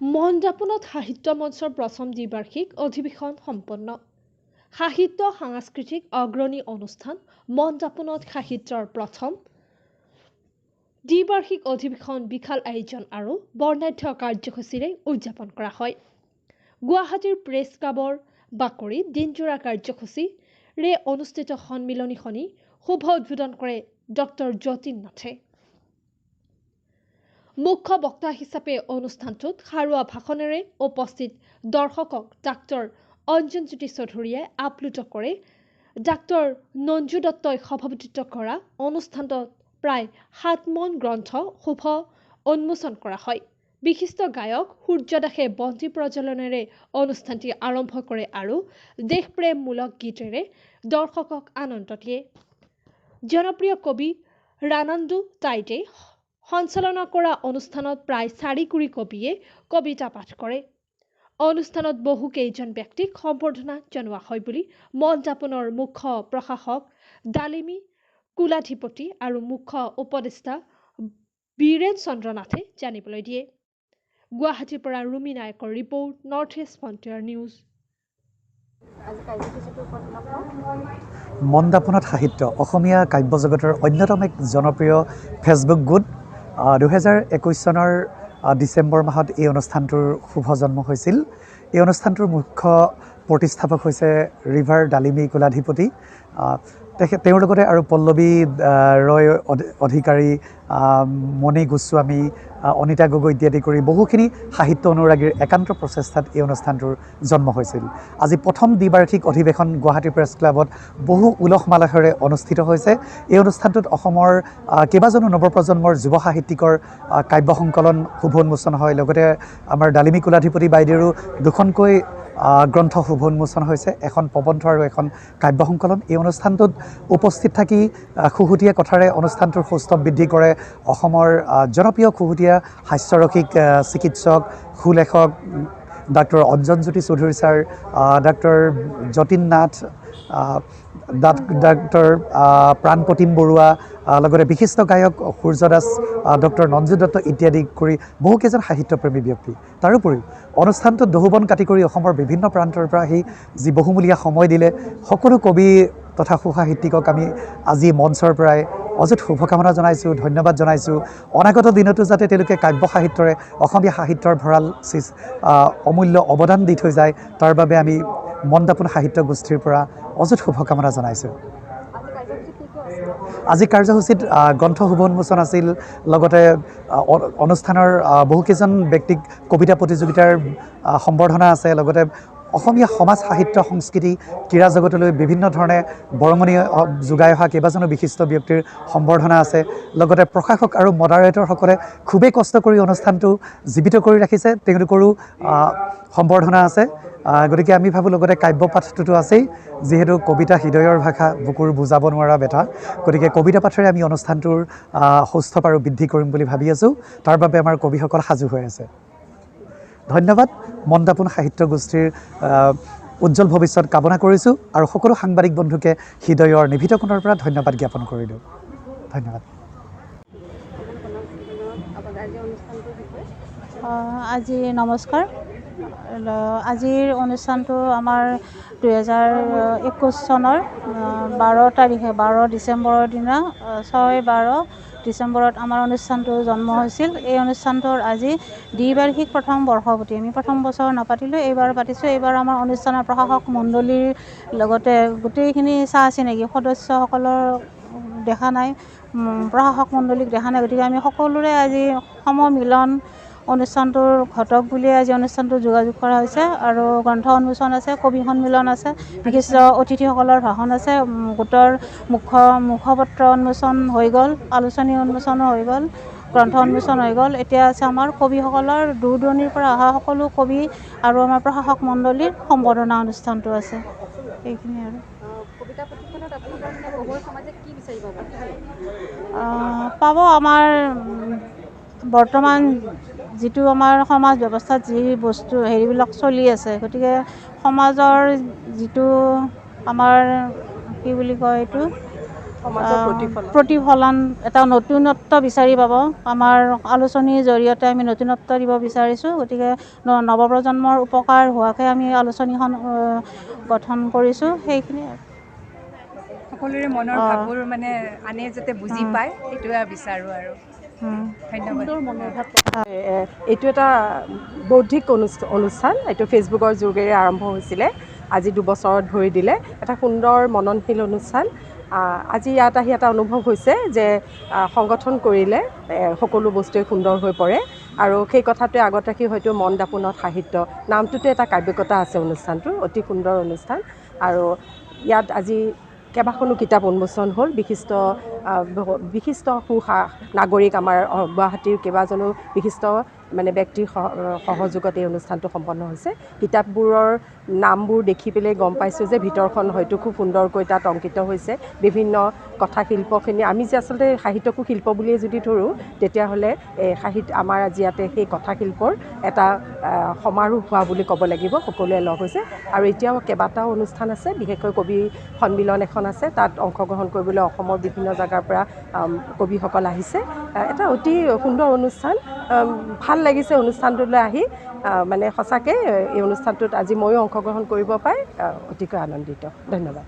মন জাপনত সাহিত্য মঞ্চৰ প্ৰথম দ্বিবাৰ্ষিক অধিৱেশন সম্পন্ন। সাহিত্য সাংস্কৃতিক অগ্ৰণী অনুষ্ঠান মন জাপনত সাহিত্যৰ প্ৰথম দ্বিবাৰ্ষিক অধিৱেশন বিশাল আয়োজন আৰু বৰ্ণাঢ্য কাৰ্যসূচীৰে উদযাপন কৰা হয়। গুৱাহাটীৰ প্ৰেছ ক্লাবৰ বাকৰিত দিনজোৰা কাৰ্যসূচীৰে অনুষ্ঠিত সন্মিলনীখনি শুভ উদ্বোধন কৰে ডক্টৰ যতীন নাথে। মুখ্য বক্তা হিচাপে অনুষ্ঠানটোত সাৰুৱা ভাষণেৰে উপস্থিত দৰ্শকক ডাক্তৰ অঞ্জনজ্যোতি চৌধুৰীয়ে আপ্লুত কৰে। ডাক্তৰ নঞ্জু দত্তই সভাপতিত্ব কৰা অনুষ্ঠানটোত প্ৰায় 7 মন গ্ৰন্থ শুভ উন্মোচন কৰা হয়। বিশিষ্ট গায়ক সূৰ্য দাসে বন্তি প্ৰজ্বলনেৰে অনুষ্ঠানটি আৰম্ভ কৰে আৰু দেশপ্ৰেমমূলক গীতেৰে দৰ্শকক আনন্দ দিয়ে। জনপ্ৰিয় কবি ৰানান্দু টাইটে সঞ্চালনা কৰা অনুষ্ঠানত প্ৰায় 4 কুৰি কবিয়ে কবিতা পাঠ কৰে। অনুষ্ঠানত বহু কেইজন ব্যক্তিক সম্বৰ্ধনা জনোৱা হয় বুলি মন জাপনৰ মুখ্য প্ৰশাসক ডালিমী কুলাধিপতি আৰু মুখ্য উপদেষ্টা বীৰেন চন্দ্ৰ নাথে জানিবলৈ দিয়ে। গুৱাহাটীৰ পৰা ৰুমি নায়কৰ report, north east frontier news. মন জাপনত সাহিত্য অসমীয়া কাব্য জগতৰ অন্যতম এক জনপ্ৰিয় ফেচবুক গোট। 2021 চনৰ ডিচেম্বৰ মাহত এই অনুষ্ঠানটোৰ শুভ জন্ম হৈছিল। এই অনুষ্ঠানটোৰ মুখ্য প্ৰতিষ্ঠাপক হৈছে ৰিভাৰ ডালিমী কুলাধিপতি। তেওঁৰ লগতে আৰু পল্লৱী ৰয় অধিকাৰী, মণি গোস্বামী, অনিতা গগৈ ইত্যাদি কৰি বহুখিনি সাহিত্য অনুৰাগীৰ একান্ত প্ৰচেষ্টাত এই অনুষ্ঠানটোৰ জন্ম হৈছিল। আজি প্ৰথম দ্বিবাৰ্ষিক অধিৱেশন গুৱাহাটী প্ৰেছ ক্লাবত বহু উলহ মালহেৰে অনুষ্ঠিত হৈছে। এই অনুষ্ঠানটোত অসমৰ কেইবাজনো নৱপ্ৰজন্মৰ যুৱ সাহিত্যিকৰ কাব্য সংকলন শুভ উন্মোচন হয়। লগতে আমাৰ ডালিমী কুলাধিপতি বাইদেউৰো দুখনকৈ গ্ৰন্থ শুভ উন্মোচন হৈছে, এখন প্ৰবন্ধ আৰু এখন কাব্য সংকলন। এই অনুষ্ঠানটোত উপস্থিত থাকি খুহুতীয়া কথাৰে অনুষ্ঠানটোৰ সৌষ্ঠৱ বৃদ্ধি কৰে অসমৰ জনপ্ৰিয় খুহুতীয়া হাস্যৰসিক চিকিৎসক সুলেখক doctor Anjanjyoti Choudhury sir, doctor Jatin Nath, doctor Pranpratim Baruah, লগতে বিশিষ্ট গায়ক সূৰ্য দাস, ডক্টৰ নঞ্জু দত্ত ইত্যাদি কৰি বহুকেইজন সাহিত্যপ্ৰেমী ব্যক্তি। তাৰোপৰি অনুষ্ঠানটোত দহুবন কাটি কৰি অসমৰ বিভিন্ন প্ৰান্তৰ পৰা আহি যি বহুমূলীয়া সময় দিলে সকলো কবি তথা সুসাহিত্যিকক আমি আজি মঞ্চৰ পৰাই অযুত শুভকামনা জনাইছোঁ, ধন্যবাদ জনাইছোঁ। অনাগত দিনতো যাতে তেওঁলোকে কাব্য সাহিত্যৰে অসমীয়া সাহিত্যৰ ভঁৰাল অমূল্য অৱদান দি থৈ যায়, তাৰ বাবে আমি মন জাপন সাহিত্য গোষ্ঠীৰ পৰা অযুত শুভকামনা জনাইছোঁ। আজি কাৰ্যসূচীত গ্ৰন্থ শুভ উন্মোচন আছিল। লগতে অনুষ্ঠানৰ বহুকেইজন ব্যক্তিক কবিতা প্ৰতিযোগিতাৰ সম্বৰ্ধনা আছে। লগতে অসমীয়া সমাজ সাহিত্য সংস্কৃতি ক্ৰীড়া জগতলৈ বিভিন্ন ধৰণে বৰঙণি যোগাই অহা কেইবাজনো বিশিষ্ট ব্যক্তিৰ সম্বৰ্ধনা আছে। লগতে প্ৰশাসক আৰু মডাৰেটৰসকলে খুবেই কষ্ট কৰি অনুষ্ঠানটো জীৱিত কৰি ৰাখিছে, তেওঁলোকৰো সম্বৰ্ধনা আছে। গতিকে আমি ভাবোঁ লগতে কাব্য পাঠটোতো আছেই, যিহেতু কবিতা হৃদয়ৰ ভাষা, বুকুৰ বুজাব নোৱাৰা ব্যথা। গতিকে কবিতা পাঠেৰে আমি অনুষ্ঠানটোৰ সৌষ্ঠৱ আৰু বৃদ্ধি কৰিম বুলি ভাবি আছোঁ। তাৰ বাবে আমাৰ কবিসকল সাজু হৈ আছে। ধন্যবাদ। মন জাপন সাহিত্য গোষ্ঠীৰ উজ্জ্বল ভৱিষ্যত কামনা কৰিছোঁ আৰু সকলো সাংবাদিক বন্ধুকে হৃদয়ৰ নিভৃত কোণৰ পৰা ধন্যবাদ জ্ঞাপন কৰিলোঁ। ধন্যবাদ। আজি নমস্কাৰ। আজিৰ অনুষ্ঠানটো আমাৰ 2021 চনৰ 12 ডিচেম্বৰৰ দিনা 6-12 ডিচেম্বৰত আমাৰ অনুষ্ঠানটো জন্ম হৈছিল। এই অনুষ্ঠানটোৰ আজি দ্বিবাৰ্ষিক প্ৰথম বৰ্ষপূৰ্তি। আমি প্ৰথম বছৰ নাপাতিলোঁ, এইবাৰ পাতিছোঁ। এইবাৰ আমাৰ অনুষ্ঠানৰ প্ৰশাসক মণ্ডলীৰ লগতে গোটেইখিনি চিনাকি সদস্যসকলৰ দেখা নাই, প্ৰশাসক মণ্ডলীক দেখা নাই। গতিকে আমি সকলোৰে আজি সমমিলন অনুষ্ঠানটোৰ ঘটক বুলিয়ে আজি অনুষ্ঠানটো যোগাযোগ কৰা হৈছে। আৰু গ্ৰন্থ উন্মোচন আছে, কবি সন্মিলন আছে, বিশিষ্ট অতিথিসকলৰ ভাষণ আছে, গোটৰ মুখপত্ৰ উন্মোচন হৈ গ'ল, আলোচনী উন্মোচনো হৈ গ'ল, গ্ৰন্থ উন্মোচন হৈ গ'ল। এতিয়া আছে আমাৰ কবিসকলৰ দূৰ দূৰণিৰ পৰা অহা সকলো কবি আৰু আমাৰ প্ৰশাসক মণ্ডলীৰ সম্বৰ্ধনা অনুষ্ঠানটো আছে। এইখিনি আৰু পাব আমাৰ বৰ্তমান যিটো আমাৰ সমাজ ব্যৱস্থাত যি বস্তু হেৰিবিলাক চলি আছে, গতিকে সমাজৰ যিটো আমাৰ কি বুলি কয় এইটো সমাজৰ প্ৰতিফলন প্ৰতিফলন এটা নতুনত্ব বিচাৰি পাব আমাৰ আলোচনীৰ জৰিয়তে আমি নতুনত্ব দিব বিচাৰিছোঁ গতিকে নৱপ্ৰজন্মৰ উপকাৰ হোৱাকৈ আমি আলোচনীখন গঠন কৰিছোঁ সেইখিনি সকলোৰে মনৰ ভাৱবোৰ মানে আনে যাতে বুজি পায় সেইটোৱে বিচাৰোঁ আৰু ধন্যবাদ এইটো এটা বৌদ্ধিক অনুষ্ঠান এইটো ফেচবুকৰ যোগেৰে আৰম্ভ হৈছিলে আজি 2 বছৰত ভৰি দিলে এটা সুন্দৰ মননশীল অনুষ্ঠান আজি ইয়াত আহি এটা অনুভৱ হৈছে যে সংগঠন কৰিলে সকলো বস্তুৱে সুন্দৰ হৈ পৰে আৰু সেই কথাটোৱে আগত ৰাখি হয়তো মন দাপোনত সাহিত্য নামটোতে এটা কাব্যিকতা আছে অনুষ্ঠানটো অতি সুন্দৰ অনুষ্ঠান আৰু ইয়াত আজি কেইবাখনো কিতাপ উন্মোচন হ'ল বিশিষ্ট নাগৰিক আমাৰ গুৱাহাটীৰ কেইবাজনো বিশিষ্ট মানে ব্যক্তিৰ সহযোগত এই অনুষ্ঠানটো সম্পন্ন হৈছে কিতাপবোৰৰ নামবোৰ দেখি পেলাই গম পাইছোঁ যে ভিতৰখন হয়তো খুব সুন্দৰকৈ তাত অংকিত হৈছে বিভিন্ন কথা শিল্পখিনি আমি যে আচলতে সাহিত্যকো শিল্প বুলিয়ে যদি ধৰোঁ তেতিয়াহ'লে আমাৰ আজি ইয়াতে সেই কথা শিল্পৰ এটা সমাৰোহ হোৱা বুলি ক'ব লাগিব সকলোৱে লগ হৈছে আৰু এতিয়াও কেইবাটাও অনুষ্ঠান আছে বিশেষকৈ কবি সন্মিলন এখন আছে তাত অংশগ্ৰহণ কৰিবলৈ অসমৰ বিভিন্ন জেগাৰ পৰা কবিসকল আহিছে এটা অতি সুন্দৰ অনুষ্ঠান ভাল লাগিছে অনুষ্ঠানটোলৈ আহি মানে সঁচাকৈ এই অনুষ্ঠানটোত আজি ময়ো অংশগ্ৰহণ কৰিব পাই অতিকৈ আনন্দিত ধন্যবাদ